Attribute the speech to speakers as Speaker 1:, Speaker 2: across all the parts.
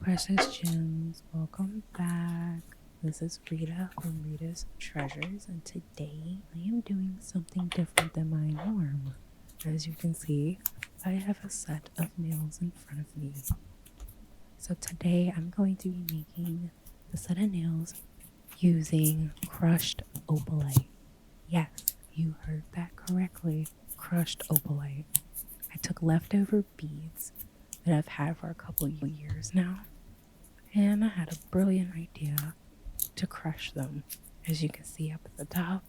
Speaker 1: Precious gems, welcome back. This is Rita from Rita's Treasures, and today I am doing something different than my norm. As you can see, I have a set of nails in front of me. So today I'm going to be making the set of nails using crushed opalite. Yes, you heard that correctly. Crushed opalite. I took leftover beads that I've had for a couple of years now, and I had a brilliant idea to crush them. As you can see up at the top,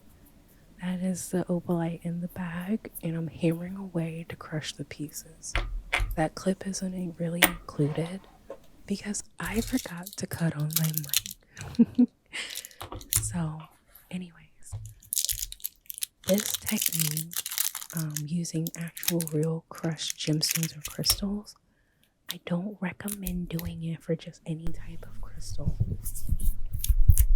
Speaker 1: that is the opalite in the bag, and I'm hammering away to crush the pieces. That clip isn't really included because I forgot to cut on my mic. So, anyways, this technique, using actual real crushed gemstones or crystals, I don't recommend doing it for just any type of crystal.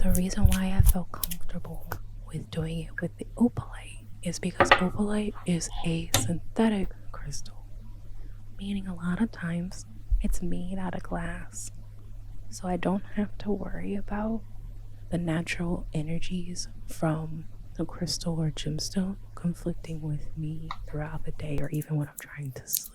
Speaker 1: The reason why I felt comfortable with doing it with the opalite is because opalite is a synthetic crystal, meaning a lot of times it's made out of glass. So I don't have to worry about the natural energies from the crystal or gemstone conflicting with me throughout the day or even when I'm trying to sleep.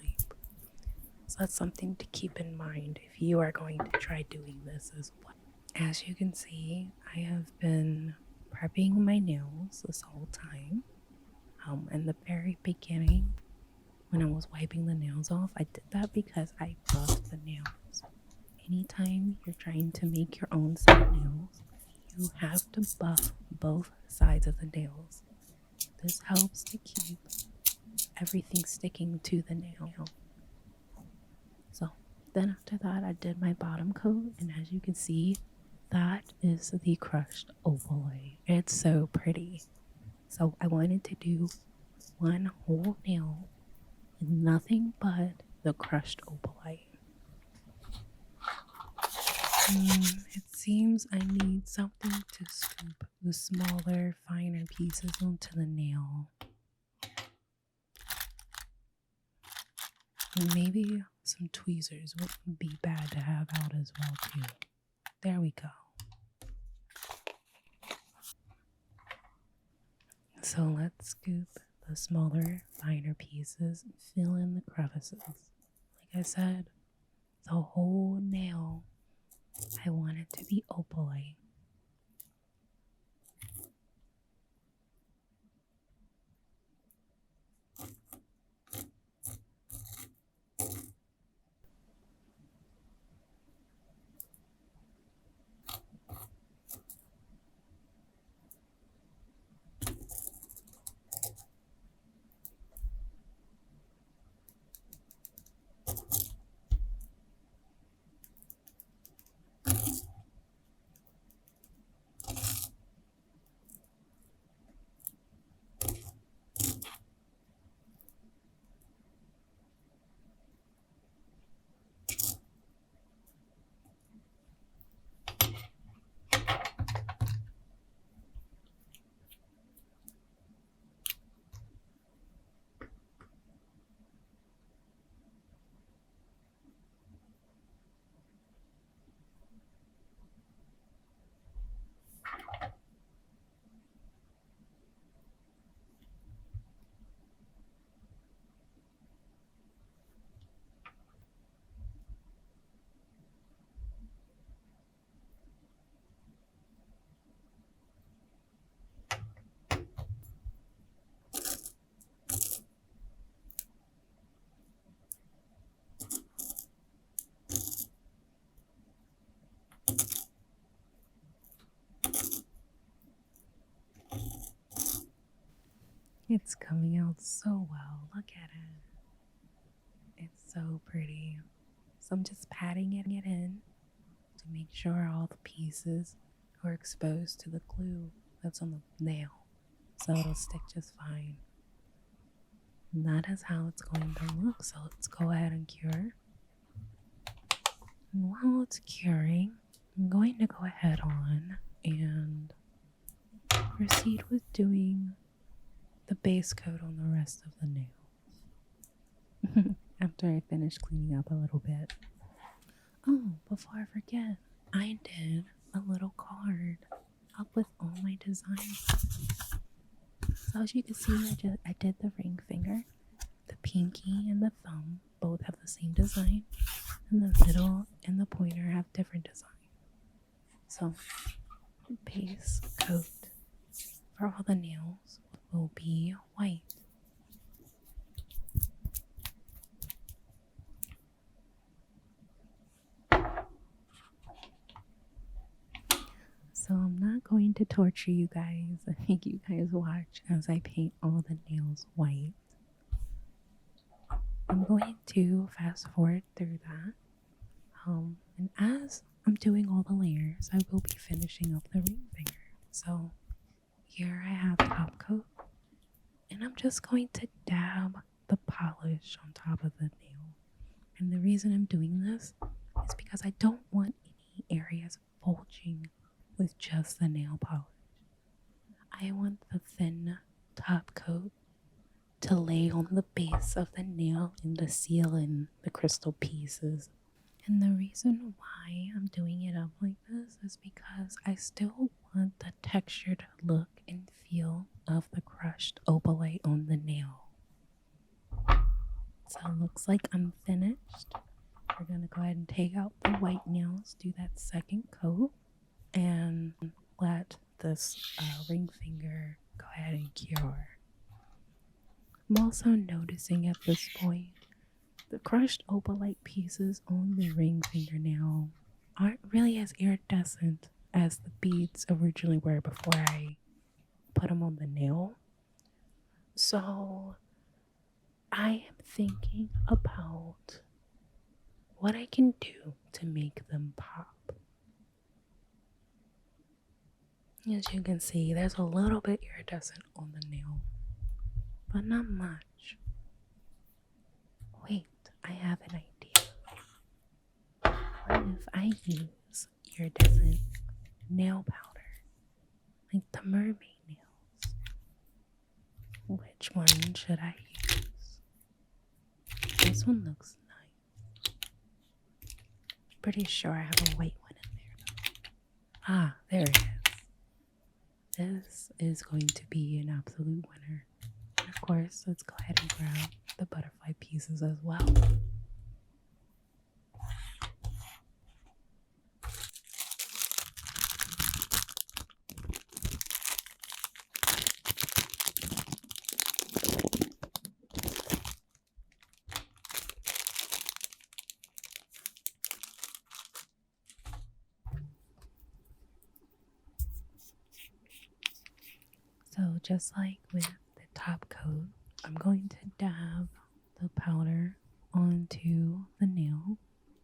Speaker 1: So that's something to keep in mind if you are going to try doing this as well. As you can see, I have been prepping my nails this whole time. In the very beginning, when I was wiping the nails off, I did that because I buffed the nails. Anytime you're trying to make your own set of nails, you have to buff both sides of the nails. This helps to keep everything sticking to the nail. So then after that, I did my bottom coat, and as you can see, that is the crushed opalite. It's so pretty. So I wanted to do one whole nail with nothing but the crushed opalite. It seems I need something to scoop the smaller, finer pieces onto the nail. And maybe some tweezers wouldn't be bad to have out as well too. There we go. So let's scoop the smaller, finer pieces and fill in the crevices. Like I said, the whole nail, I want it to be opalite. It's coming out so well. Look at it. It's so pretty. So I'm just patting it in to make sure all the pieces are exposed to the glue that's on the nail, so it'll stick just fine. And that is how it's going to look. So let's go ahead and cure. And while it's curing, I'm going to go ahead on and proceed with doing the base coat on the rest of the nail. After I finish cleaning up a little bit. Oh, before I forget, I did a little card up with all my designs. So as you can see, I did the ring finger, the pinky, and the thumb both have the same design, and the middle and the pointer have different design. So the base coat for all the nails will be white. So I'm not going to torture you guys and make you guys watch as I paint all the nails white. I'm going to fast forward through that. And as I'm doing all the layers, I will be finishing up the ring finger. So here I have the top coat, and I'm just going to dab the polish on top of the nail. And the reason I'm doing this is because I don't want any areas bulging with just the nail polish. I want the thin top coat to lay on the base of the nail and the seal and the crystal pieces. And the reason why I'm doing it up like this is because I still want the textured look and feel of the crushed opalite on the nail. So it looks like I'm finished. We're going to go ahead and take out the white nails, do that second coat, and let this ring finger go ahead and cure. I'm also noticing at this point the crushed opalite pieces on the ring fingernail aren't really as iridescent as the beads originally were before I put them on the nail. So I am thinking about what I can do to make them pop. As you can see, there's a little bit iridescent on the nail, but not much. Wait, I have an idea. What if I use iridescent nail powder, like the mermaid nails? Which one should I use? This one looks nice. Pretty sure I have a white one in there though. Ah, there it is. This is going to be an absolute winner. And of course, let's go ahead and grab the butterfly pieces as well. So just like with the top coat, I'm going to dab the powder onto the nail.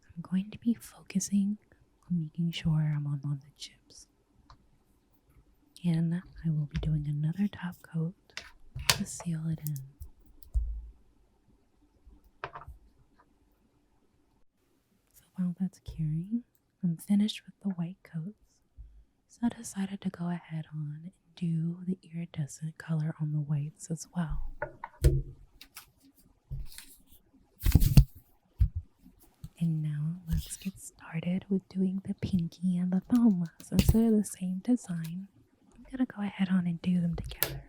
Speaker 1: I'm going to be focusing on making sure I'm on the chips. And I will be doing another top coat to seal it in. So while that's curing, I'm finished with the white coats. So I decided to go ahead on and do the iridescent color on the whites as well. And now let's get started with doing the pinky and the thumb. Since they're the same design, I'm gonna go ahead on and do them together.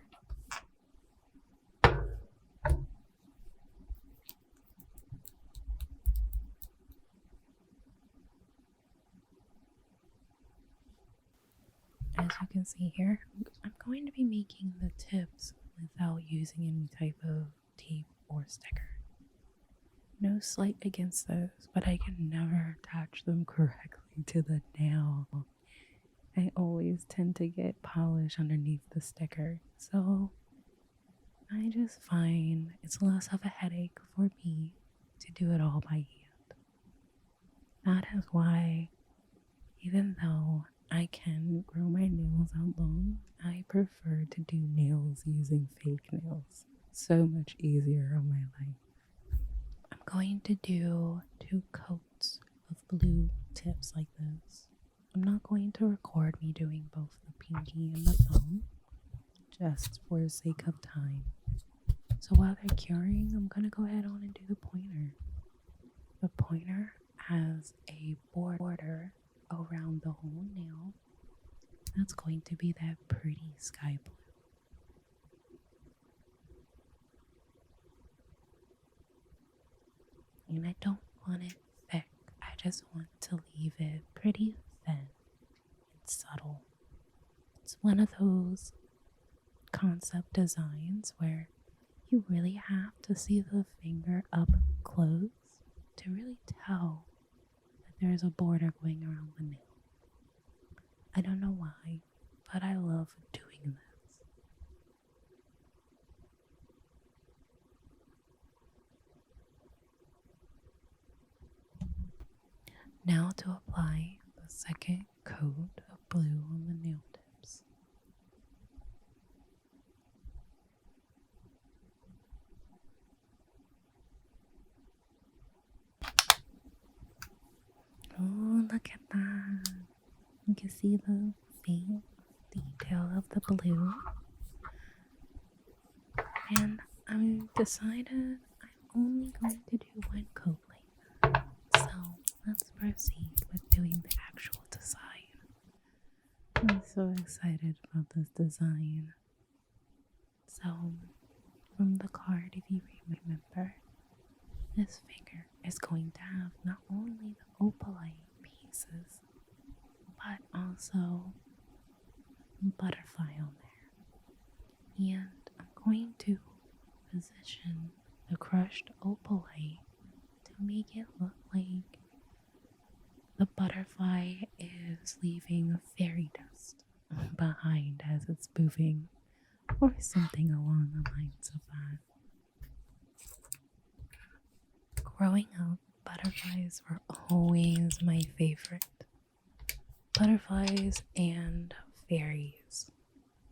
Speaker 1: As you can see here, I'm going to be making the tips without using any type of tape or sticker. No slight against those, but I can never attach them correctly to the nail. I always tend to get polish underneath the sticker, so I just find it's less of a headache for me to do it all by hand. That is why, even though I can grow my nails out long, I prefer to do nails using fake nails. So much easier on my life. I'm going to do 2 coats of blue tips like this. I'm not going to record me doing both the pinky and the thumb, just for the sake of time. So while they're curing, I'm going to go ahead on and do the pointer. The pointer, as a border around the whole nail. That's going to be that pretty sky blue. And I don't want it thick. I just want to leave it pretty thin and subtle. It's one of those concept designs where you really have to see the finger up close to really tell that there's a border going around the nail. I don't know why, but I love doing this. Now to apply the second coat of blue on the nail tips. Oh, look at that. You can see the faint detail of the blue. And I decided I'm only going to do one coat like that. So let's proceed with doing the actual design. I'm so excited about this design. So, from the card, if you remember, this finger is going to have not only the opalite pieces, but also butterfly on there. And I'm going to position the crushed opalite to make it look like the butterfly is leaving fairy dust behind as it's moving, or something along the lines of that. Growing up, butterflies were always my favorite. Butterflies and fairies.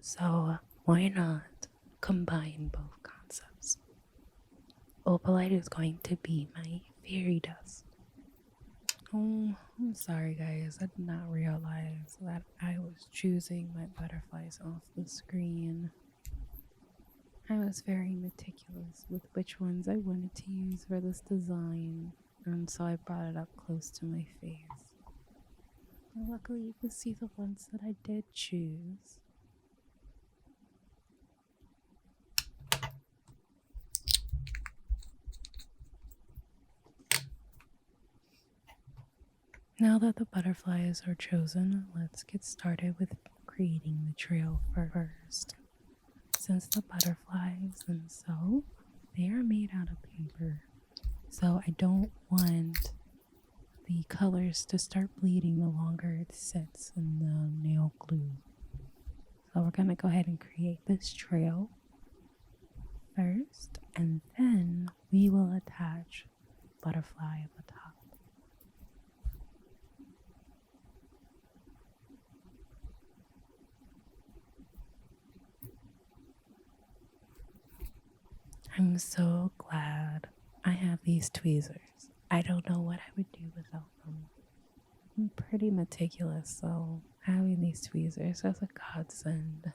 Speaker 1: So why not combine both concepts? Opalite is going to be my fairy dust. Oh, I'm sorry guys, I did not realize that I was choosing my butterflies off the screen. I was very meticulous with which ones I wanted to use for this design, and so I brought it up close to my face. Luckily, you can see the ones that I did choose. Now that the butterflies are chosen, let's get started with creating the trail first. Since the butterflies themselves, they are made out of paper, so I don't want the colors to start bleeding the longer it sits in the nail glue. So we're going to go ahead and create this trail first, and then we will attach butterfly at the top. I'm so glad I have these tweezers. I don't know what I would do without them. I'm pretty meticulous, so having these tweezers is a godsend.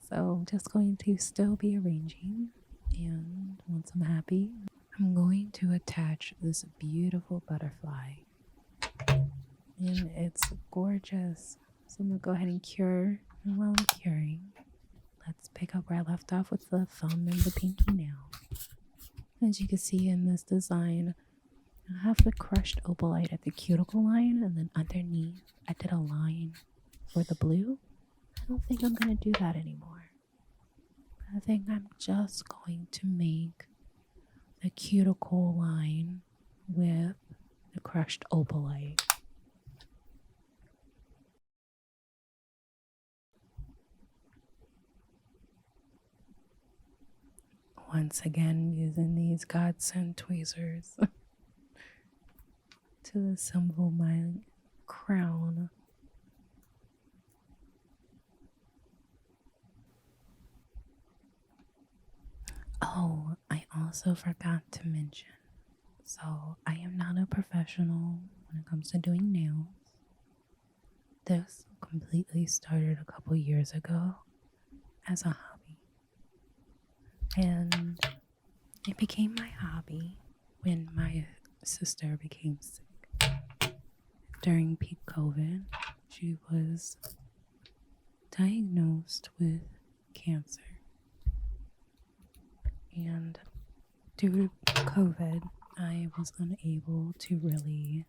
Speaker 1: So I'm just going to still be arranging, and once I'm happy, I'm going to attach this beautiful butterfly. And it's gorgeous. So I'm going to go ahead and cure, and while I'm curing, let's pick up where I left off with the thumb and the pinky nail. As you can see in this design, I have the crushed opalite at the cuticle line, and then underneath I did a line for the blue. I don't think I'm going to do that anymore. I think I'm just going to make the cuticle line with the crushed opalite. Once again, using these godsend tweezers to assemble my crown. Oh, I also forgot to mention. So, I am not a professional when it comes to doing nails. This completely started a couple years ago as a hobby. And it became my hobby when my sister became sick. During peak COVID, she was diagnosed with cancer. And due to COVID, I was unable to really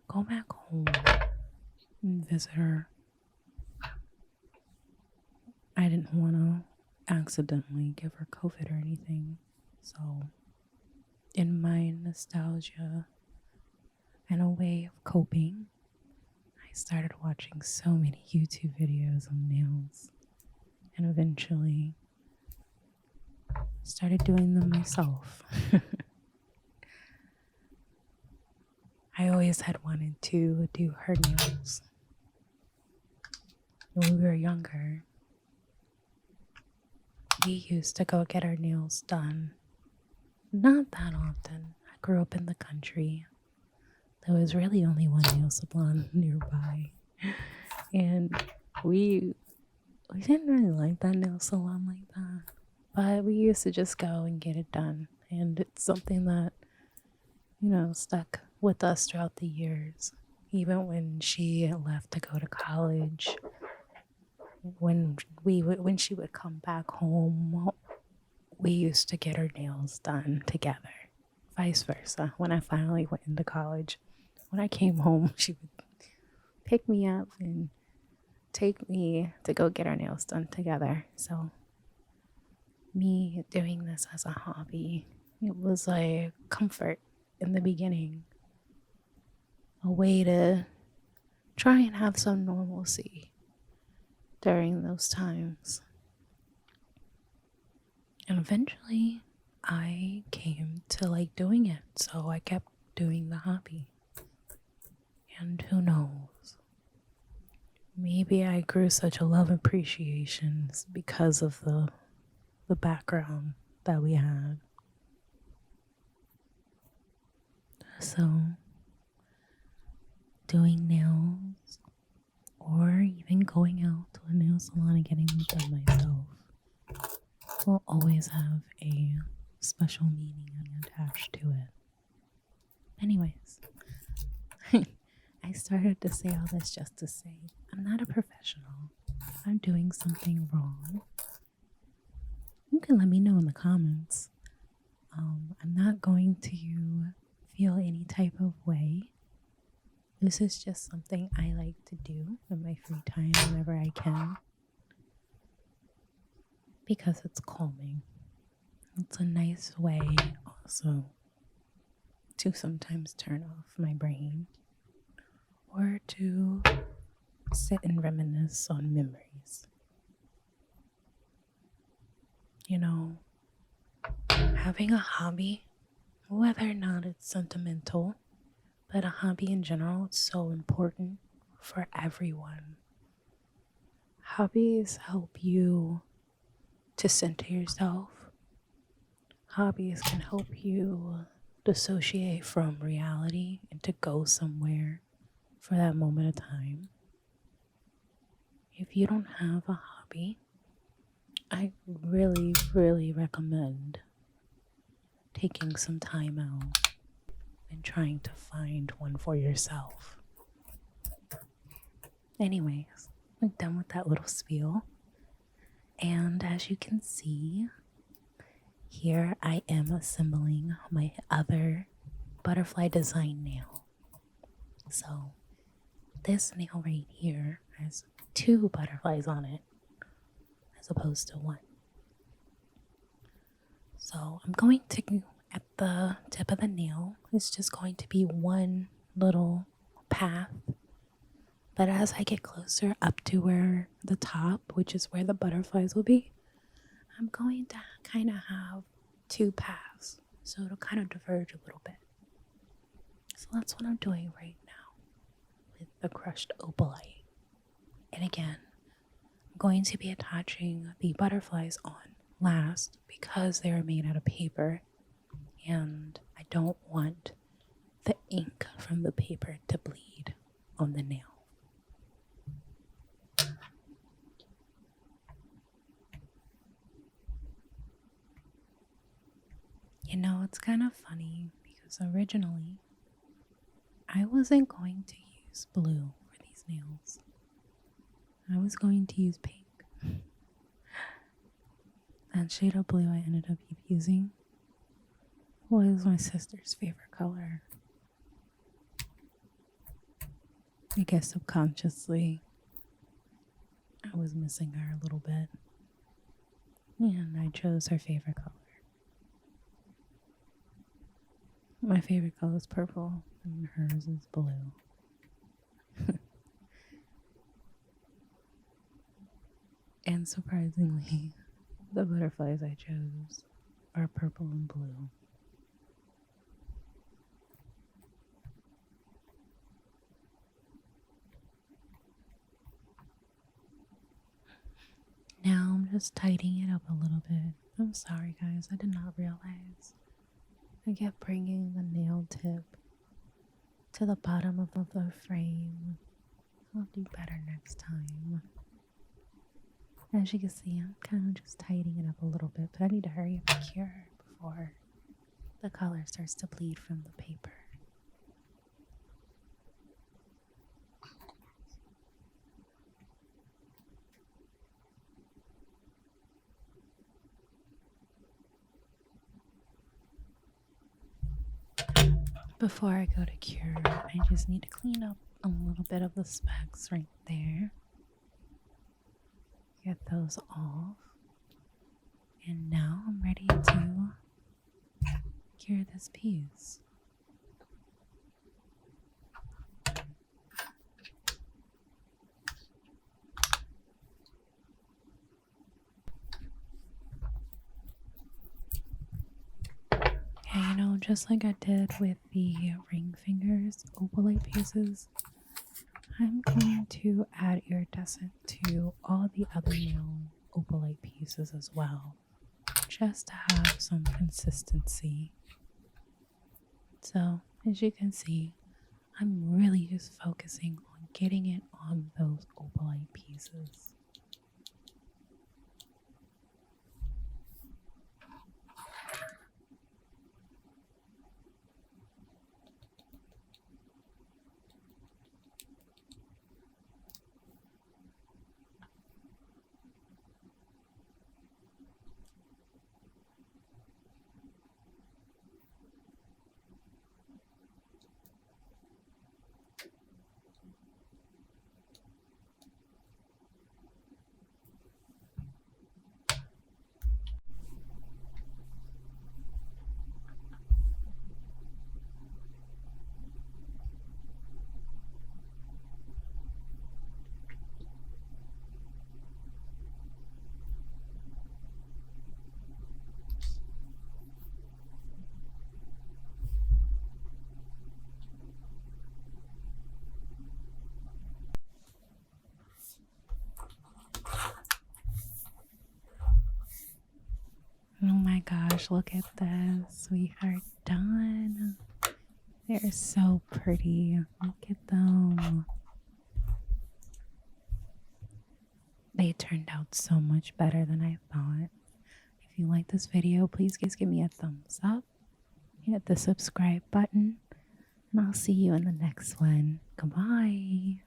Speaker 1: go back home and visit her. I didn't want to accidentally give her COVID or anything. So, in my nostalgia and a way of coping, I started watching so many YouTube videos on nails and eventually started doing them myself. I always had wanted to do her nails. When we were younger, we used to go get our nails done. Not that often. I grew up in the country. There was really only one nail salon nearby. And we didn't really like that nail salon like that. But we used to just go and get it done. And it's something that, stuck with us throughout the years. Even when she left to go to college, when she would come back home, we used to get her nails done together. Vice versa. When I finally went into college, when I came home, she would pick me up and take me to go get our nails done together. So me doing this as a hobby, it was like comfort in the beginning. A way to try and have some normalcy during those times. And eventually, I came to like doing it, so I kept doing the hobby. And who knows? Maybe I grew such a love appreciation because of the background that we had. So, doing nails or even going out to a nail salon and getting them done myself will always have a special meaning attached to it. Anyways, I started to say all this just to say I'm not a professional. If I'm doing something wrong, you can let me know in the comments. I'm not going to feel any type of way. This is just something I like to do in my free time whenever I can. Because it's calming. It's a nice way also to sometimes turn off my brain or to sit and reminisce on memories. Having a hobby, whether or not it's sentimental, but a hobby in general, it's so important for everyone. Hobbies help you to center yourself. Hobbies can help you dissociate from reality and to go somewhere for that moment of time. If you don't have a hobby, I really, really recommend taking some time out and trying to find one for yourself. Anyways, I'm done with that little spiel. And as you can see, here I am assembling my other butterfly design nail. So this nail right here has 2 butterflies on it as opposed to 1. So I'm going to, at the tip of the nail, it's just going to be one little path. But as I get closer up to where the top, which is where the butterflies will be, I'm going to kind of have 2 paths. So it'll kind of diverge a little bit. So that's what I'm doing right now with the crushed opalite. And again, I'm going to be attaching the butterflies on last because they are made out of paper and I don't want the ink from the paper to bleed on the nail. You know, it's kind of funny because originally I wasn't going to use blue for these nails. I was going to use pink. That shade of blue I ended up using was my sister's favorite color. I guess subconsciously I was missing her a little bit. And I chose her favorite color. My favorite color is purple, and hers is blue. And surprisingly, the butterflies I chose are purple and blue. Now I'm just tidying it up a little bit. I'm sorry, guys, I did not realize I kept bringing the nail tip to the bottom of the frame. I'll do better next time. As you can see, I'm kind of just tidying it up a little bit, but I need to hurry up and cure before the color starts to bleed from the paper. Before I go to cure, I just need to clean up a little bit of the specks right there. Get those off. And now I'm ready to cure this piece. Yeah, you know, just like I did with the ring fingers opalite pieces, I'm going to add iridescent to all the other nail opalite pieces as well, just to have some consistency. So, as you can see, I'm really just focusing on getting it on those opalite pieces. Oh my gosh, look at this. We are done. They're so pretty. Look at them. They turned out so much better than I thought. If you like this video, please give me a thumbs up. Hit the subscribe button. And I'll see you in the next one. Goodbye.